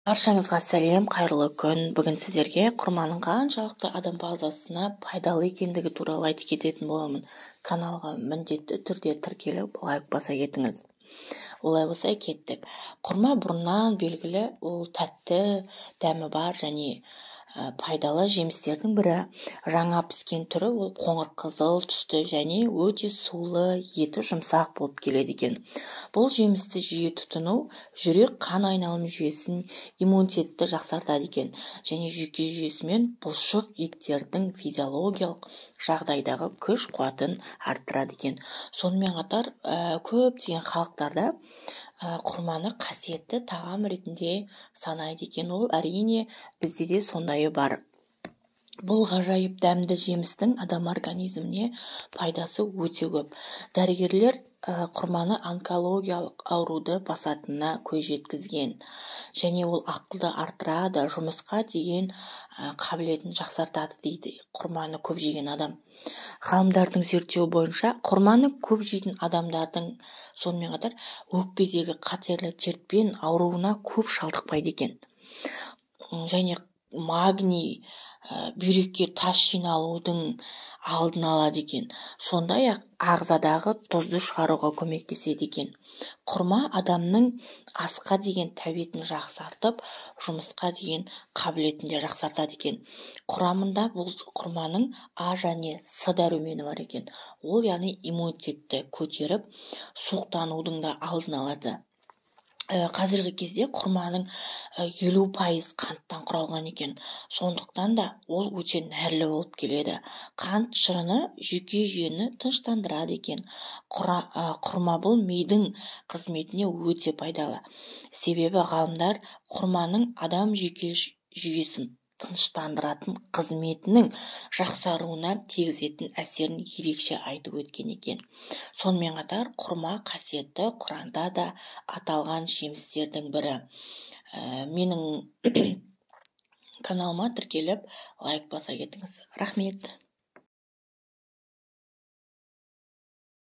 Баршаңызға сәлем, қайырлы күн. Бүгін сіздерге құрманың қаншалықты адам ағзасына пайдалы екендігі туралы айтып кететін боламын. Каналға міндетті түрде тіркеліп, лайк баса кетіңіз. Олай болса кеттік. Құрма бұрыннан белгілі, ол тәтті, дәмі бар және пайдалы жемістердің бірі. Жаңа піскен түрі ол қоңыр қызыл түсті және өте сулы, еті жұмсақ болып келеді екен. Бұл жемісті жиі тұтыну жүрек қан айналым жүйесін, иммунитетті жақсартады екен және жүйке жүйесі мен бұлшық еттердің физиологиялық жағдайдағы күш қуатын арттырады екен. Сонымен қатар көптеген халықтарда құрманы қасиетті тағам ретінде санайды екен. Ол әрине бізде де сондайы бар. Бұл ғажайып дәмді жемістің адам организміне пайдасы өте көп. Дәрігерлер құрманы онкологиялық ауруды басатынына көз жеткізген. Және ол ақылды арттырады, жұмысқа деген қабілетін жақсартады дейді құрманы көп жеген адам. Ғалымдардың зерттеуі бойынша құрманы көп жейтін адамдардың сонымен қатар өкпедегі қатерлі дертпен ауруына көп шалдықпайды екен. Және магний бүйрекке тас жиналудың алдын алады екен. Сондай-ақ ағзадағы тұзды шығаруға көмектеседі екен. Құрма адамның асқа деген тәбетін жақсартып, жұмысқа деген қабілетін де жақсартады екен. Құрамында бұл құрманың А және С дәрумені бар екен. Ол яғни иммунитетті көтеріп, суықтанудың да алдын алады. Қазіргі кезде құрманың 50% қанттан құралған екен. Сондықтан да ол өте нәрлі болып келеді. Қант шырыны жүйке жүйені тыныштандырады екен. Құрма бұл мидың қызметіне өте пайдалы. Себебі ғалымдар құрманың адам жүйке жүйесін тыныштандыратын қызметінің жақсаруына тигізетін әсерін ерекше айтып өткен екен. Сонымен қатар құрма қасиетті Құранда да аталған жемістердің бірі. Менің каналыма тіркеліп лайк баса кетіңіз. Рахмет.